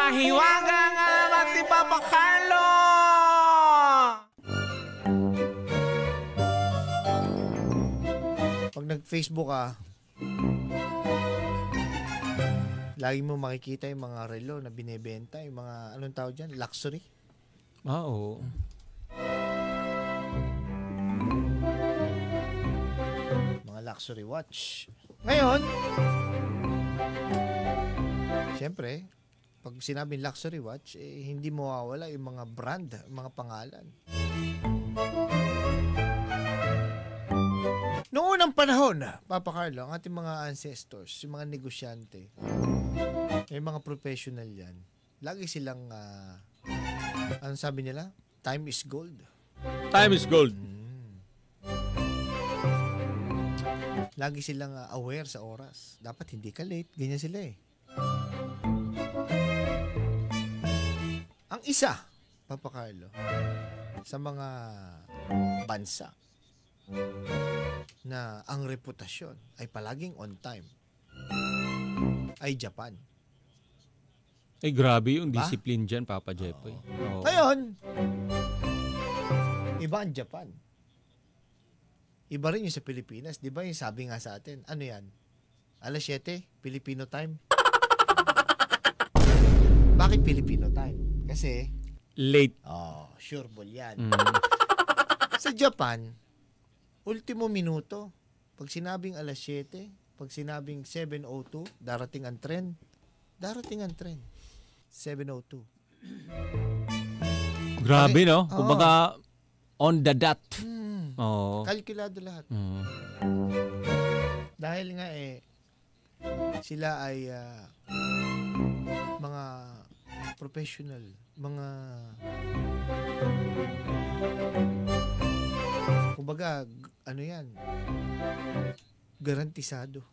Mahiwaga nga mati Papa Carlo! Pag nag-Facebook ka, lagi mo makikita yung mga relo na binebenta, yung mga, anong tawag dyan? Luxury? Oo. Mga luxury watch. Ngayon, siyempre, pag sinabing luxury watch, hindi mawawala yung mga brand, mga pangalan. Noong unang panahon, Papa Carlo, ang ating mga ancestors, yung mga negosyante, yung mga professional yan, lagi silang, ano sabi nila? Time is gold. Time is gold. Lagi silang aware sa oras. Dapat hindi ka late. Ganyan sila eh. Ang isa, Papa Carlo, sa mga bansa na ang reputasyon ay palaging on time ay Japan. Ay, grabe yung discipline dyan, Papa Jepoy. Oh. Ngayon, iba ang Japan. Iba rin yung sa Pilipinas. Di ba yung sabi nga sa atin, ano yan? Alas 7, Filipino time. Bakit Filipino time? Kasi late. Sure ball yan. Sa Japan, ultimo minuto. Pag sinabing alas 7, pag sinabing 7:02, darating ang tren. Darating ang tren. 7:02. Grabe, no? Kumbaga, on the dot. Kalkulado lahat. Dahil nga sila ay mga professional, mga kumbaga, ano yan, garantisado.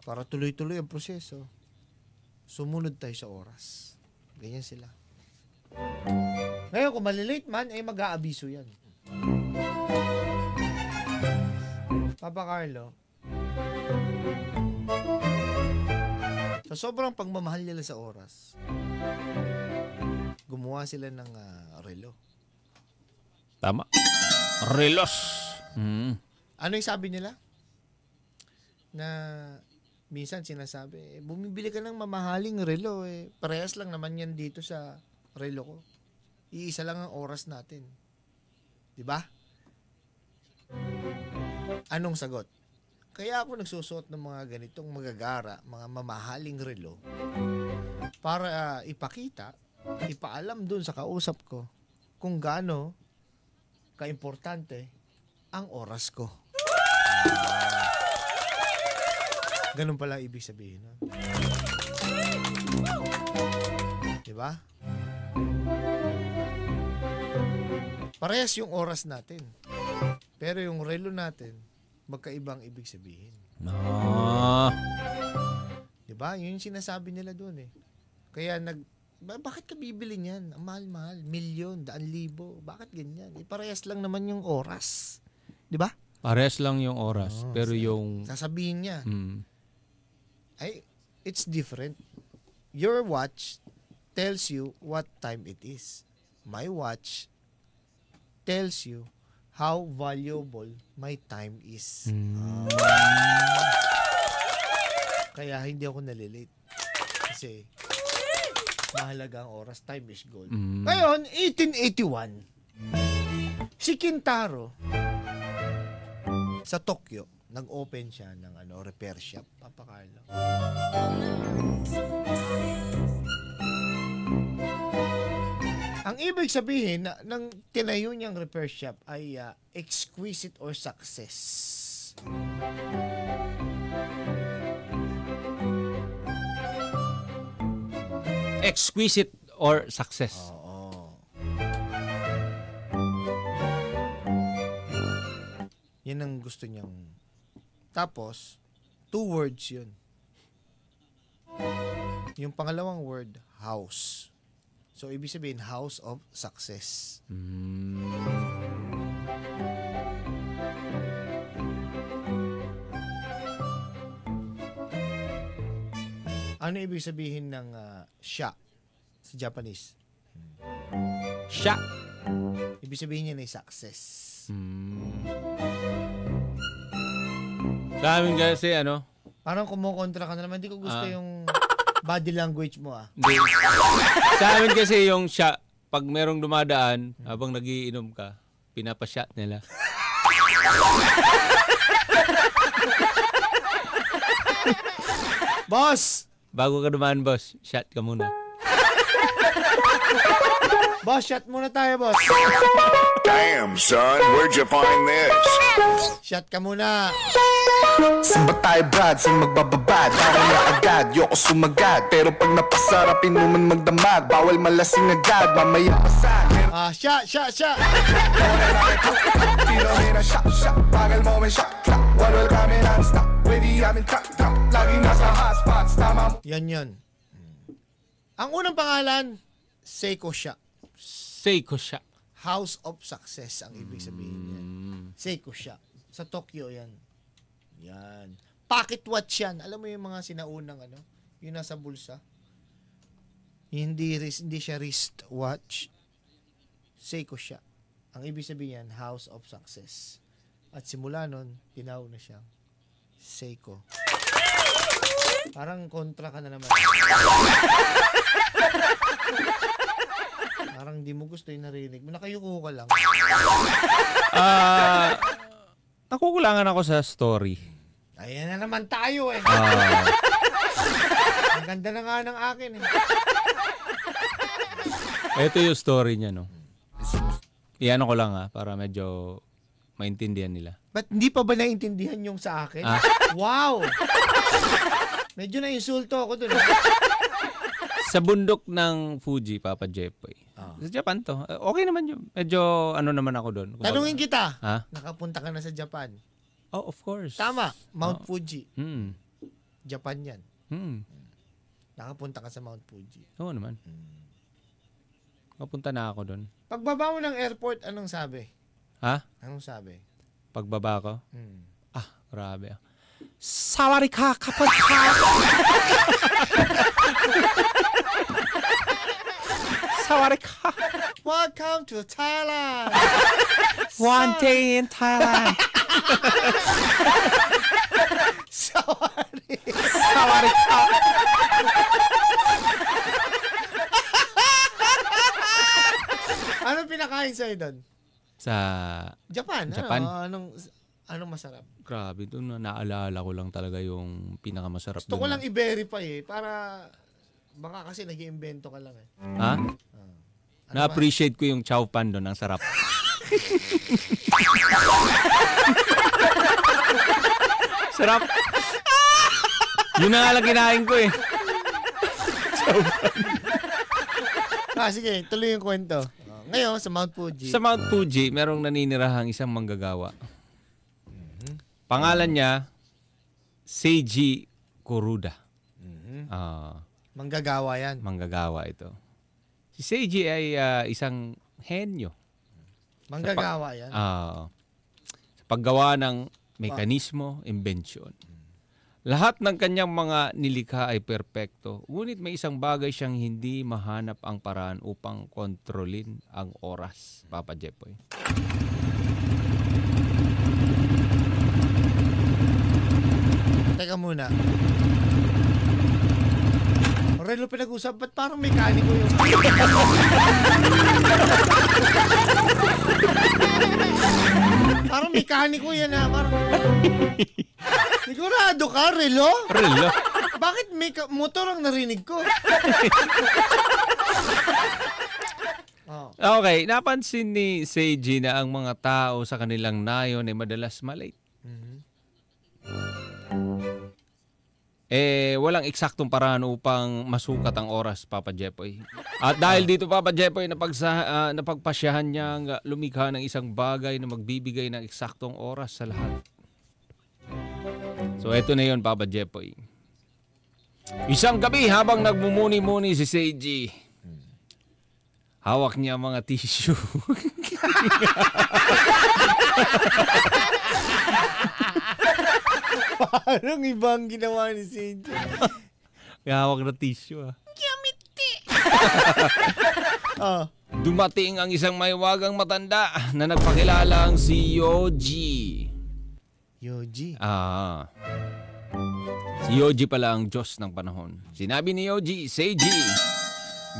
Para tuloy-tuloy ang proseso, sumunod tayo sa oras. Ganyan sila. Ngayon, kung malilate man, mag-aabiso yan. Papa Carlo, sa sobrang pagmamahal nila sa oras, gumawa sila ng relo. Tama. Relos. Ano yung sabi nila? Na minsan sinasabi, bumibili ka ng mamahaling relo. Parehas lang naman yan dito sa relo ko. Iisa lang ang oras natin. Diba? Anong sagot? Kaya ako nagsusuot ng mga ganitong magagara, mga mamahaling relo para ipakita, ipaalam dun sa kausap ko kung gaano kaimportante ang oras ko. Ganun pala ibig sabihin. No? Diba? Parehas yung oras natin. Pero yung relo natin, magkaibang ibig sabihin. Diba? Yun yung sinasabi nila doon eh. Kaya bakit ka bibili niyan? Ang mahal-mahal. Milyon, 100,000. Bakit ganyan? Parehas lang naman yung oras. Diba? Parehas lang yung oras. Pero yung sasabihin niya, it's different. Your watch tells you what time it is. My watch tells you how valuable my time is. Kaya hindi ako nalilate. Kasi mahalaga ang oras. Time is gold. Ngayon, 1881, si Kintaro sa Tokyo, nag-open siya ng repair shop. Papa Carlo. Ang ibig sabihin ng tinayo niyang repair shop ay exquisite or success. exquisite or success. Oo. Yan ang gusto niyang. Tapos, 2 words yun. Yung pangalawang word, house. So, ibig sabihin, house of success. Ano ibig sabihin ng sha sa Japanese? Siya. Ibig sabihin niya ay success. Sa amin kasi, ano? Parang kumukontra ka na naman. Hindi ko gusto yung body language mo Hindi. Sa amin kasi yung siya, pag merong dumadaan, habang nagiinom ka, pinapashot nila. Boss! Bago ka dumaan, boss, shot ka muna. Boss, shot muna tayo, boss. Damn, son, where'd you find this? Shot ka muna. Saan ba tayo brad? Saan magbababad? Parang na agad, yoko sumagad. Pero pag napasarap, inuman magdamag. Bawal malasing agad, mamaya pasag. Shot. Tiro nila shot, shot. Bagal mo may shot, clap. Walwal kami non-stop. Pwede yamin trap, trap. Lagi nasa hotspots, tama mo. Yan. Ang unang pangalan, Seiko Sha. Seiko siya. House of Success ang ibig sabihin yan. Seiko Sha. Sa Tokyo yan. Yan. Pocket watch yan. Alam mo yung mga sinaunang yung nasa bulsa. Hindi siya wrist watch. Seiko Sha. Ang ibig sabihin yan, House of Success. At simula nun, tinawag na siyang Seiko. Parang kontra ka na naman. Parang di mo gusto yung narinig mo. Nakayuko ka lang. Nakukulangan ako sa story. Ayan na naman tayo eh. Ang ganda na nga ng akin eh. Ito yung story niya, no? Iyan ko lang para medyo maintindihan nila. Ba't hindi pa ba naintindihan yung sa akin? Wow! Medyo na-insulto ako dun. Sa bundok ng Fuji, Papa Jepoy. Sa Japan to. Okay naman yun. Medyo naman ako doon. Tanungin kita. Ha? Nakapunta ka na sa Japan. Oh, of course. Tama. Mount Fuji. Hmm. Japan yan. Hmm. Nakapunta ka sa Mount Fuji. Oo naman. Nakapunta na ako doon. Pagbaba mo ng airport, anong sabi? Ha? Anong sabi? Pagbaba ko? Grabe. Sawarika kapunta! Sawarika! Welcome to Thailand! One day in Thailand! Sawarika! Anong pinakain sa'yo doon? Sa Japan. Japan? Anong masarap? Grabe, doon naalala ko lang talaga yung pinakamasarap. Gusto ko lang i-verify para baka kasi nag-iimbento ka lang eh. Ha? Na-appreciate ko yung chow pan doon, ang sarap. Sarap. Yun na nga lang kinain ko eh. Chow pan. Sige, tuloy yung kwento. Ngayon, sa Mount Fuji. Sa Mount Fuji, merong naninirahang isang manggagawa. Pangalan niya, Seiji Kuruda. Manggagawa yan. Manggagawa ito. Si Seiji ay isang henyo. Manggagawa yan. Sa paggawa ng mekanismo, imbensyon. Lahat ng kanyang mga nilikha ay perpekto. Ngunit may isang bagay siyang hindi mahanap ang paraan upang kontrolin ang oras, Papa Jepoy. Teka muna. Relo pinag-usap, ba't parang mekaniko yung... Parang mekaniko yan parang... Sigurado ka, Relo? Relo? Bakit motor ang narinig ko? Okay, napansin ni Seiji na ang mga tao sa kanilang nayon ay madalas malate. Walang eksaktong paraan upang masukat ang oras, Papa Jepoy. At dahil dito, Papa Jepoy, napagpasyahan niyang lumikha ng isang bagay na magbibigay ng eksaktong oras sa lahat. So, eto na yun, Papa Jepoy. Isang gabi habang nagmumuni-muni si Seiji, hawak niya mga tissue. Parang ibang ginawa ni Seiji. May hawak na tissue Oh. Dumating ang isang maywagang matanda na nagpakilalang si Yoji. Yoji. Si Yoji pala ang Diyos ng panahon. Sinabi ni Yoji, Seiji,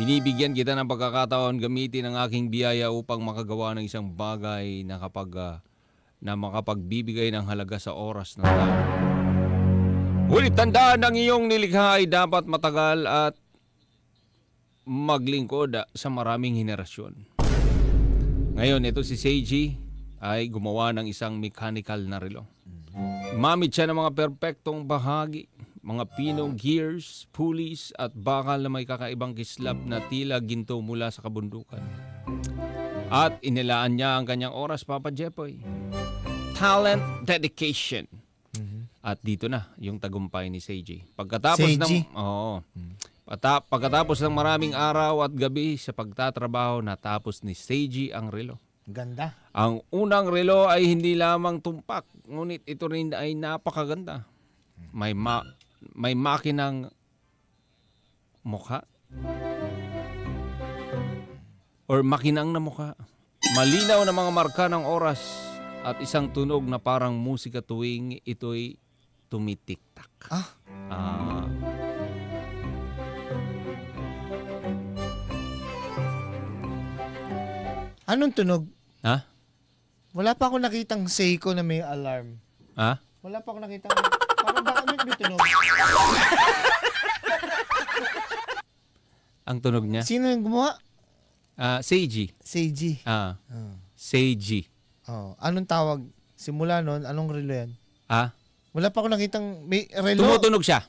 binibigyan kita ng pagkakataon gamitin ang aking biyaya upang makagawa ng isang bagay na makapagbibigay ng halaga sa oras ng tao. Ngunit tandaan ang iyong nilikha ay dapat matagal at maglingkod sa maraming henerasyon. Ngayon, ito si Seiji ay gumawa ng isang mechanical na relo. Gumamit siya ng mga perpektong bahagi, mga pinong gears, pulleys at bakal na may kakaibang kislap na tila ginto mula sa kabundukan. At inilaan niya ang kanyang oras, Papa Jepoy. Talent, dedication. At dito na yung tagumpay ni Seiji. Pagkatapos ng maraming araw at gabi sa pagtatrabaho, natapos ni Seiji ang relo. Ganda. Ang unang relo ay hindi lamang tumpak, ngunit ito rin ay napakaganda. May makinang mukha or makinang na mukha. Malinaw na mga marka ng oras at isang tunog na parang musika tuwing ito'y tumitik-tak. Anong tunog? Ha? Wala pa ako nakitang Seiko na may alarm. Ha? Wala pa ako nakitang... Parang baka may tunog. Ang tunog niya? Sino yung gumawa? Seiji. Seiji. Seiji. Oh, anong tawag? Simula nun, anong relo yan? Wala pa ako nakitang... May relo? Tumutunog siya.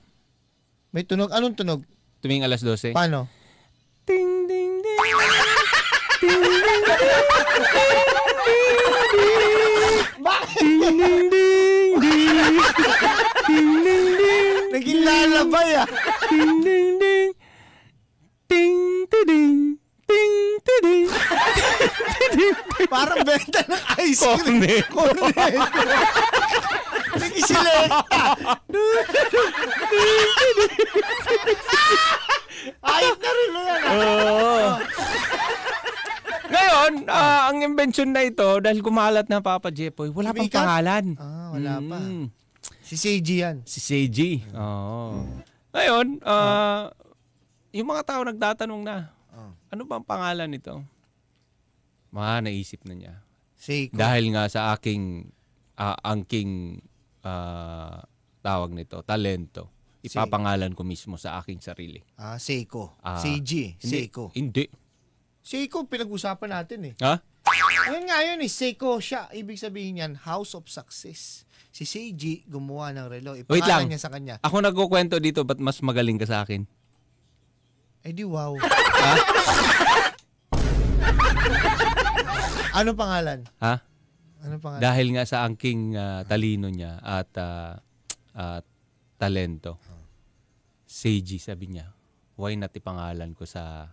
May tunog? Anong tunog? Tuming alas 12. Paano? Ting, ding, ding. Bakit? Naging lalabay Ting ding ding. Ting tiding. Ting tiding. Parang benta ng ice cream. Cornet. Nag-isilekta. Ayos na rin yan. Ngayon, ang invention na ito, dahil kumalat na Papa Jepoy, wala pang pangalan. Wala pa. Si Seiji yan. Si Seiji. Ngayon, yung mga tao nagtatanong na, ano ba ang pangalan nito? Naisip na niya. Seiko. Dahil nga sa aking tawag nito, talento. Ipapangalan ko mismo sa aking sarili. Seiko. Seiji. Seiko. Hindi. Seiko, pinag-usapan natin eh. Ha? Ayun nga yun eh. Seiko siya. Ibig sabihin yan, House of Success. Si Seiji gumawa ng relo. Wait lang. Niya sa kanya. Ako nagkukwento dito, ba't mas magaling ka sa akin? Eh di wow. Ha? Ano pangalan? Ha? Ano pangalan? Dahil nga sa aking talino niya at talento. Seiji, sabi niya, why not ipangalan ko sa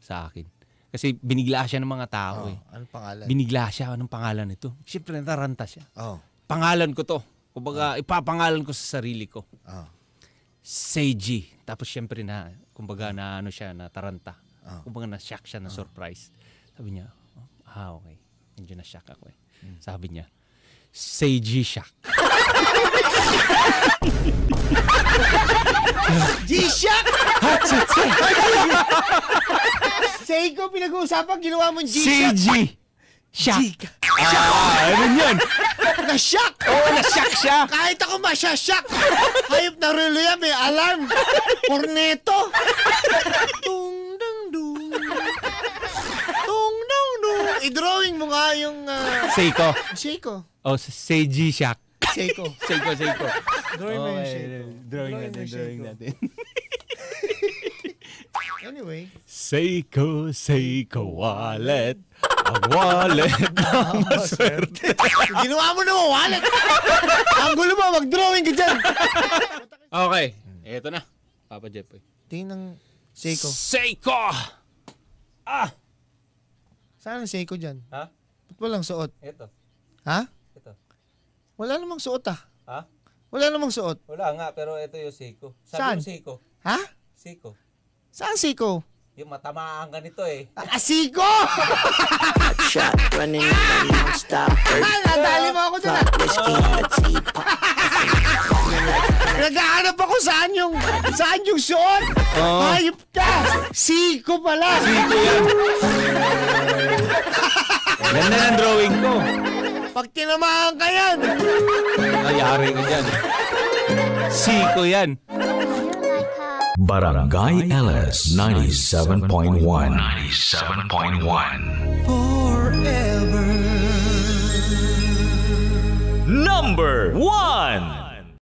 akin? Kasi binigla siya ng mga tao eh. Anong pangalan? Binigla siya. Anong pangalan nito? Siyempre, nataranta siya. Pangalan ko to. Kumbaga, ipapangalan ko sa sarili ko. Seiji. Tapos siyempre na, kumbaga na ano siya, nataranta. Kumbaga na-shock siya, na surprise. Sabi niya, okay. Medyo na-shock ako eh. Sabi niya, Seiji shock. G-Shock! Seiko, pinag-uusapan, ginawa mong G-Shock. Seiji shock. Ano yan? Na-shock! Oo, na-shock siya. Kahit ako masya-shock. Hayop na relo yan, may alarm. Corneto. Tung-dung-dung. Tung-dung-dung. I-drawing mo nga yung... Seiko. Seiko. Seiji shock. Seiko. Seiko. Drawing mo yung Seiko. Drawing natin. Anyway. Seiko wallet. Ang wallet ng maswerte. Ginawa mo naman wallet. Ang gulo mo, mag-drawing ka dyan. Okay. Eto na. Papa Jepoy. Tingin ng Seiko. Seiko! Saan ang Seiko dyan? Ha? Ba't walang suot? Eto. Ha? Ito. Wala namang suot Ha? Wala namang suot. Wala nga, pero ito yung Seiko. Saan? Sabi mo Seiko. Ha? Siko. Saan siko? Yung matamaan ka nito eh. Siko! Shot running non-stop. Nadali mo ako doon. Whiskey in the teapot. Naghahanap ako saan yung suot. Hayop ka. Siko pala. Siko yan. Ganda ng drawing ko. Pag tinamaan ka yan. Ayari ka dyan. Siko yan. Barangay LS 97.1. 97.1. Number 1.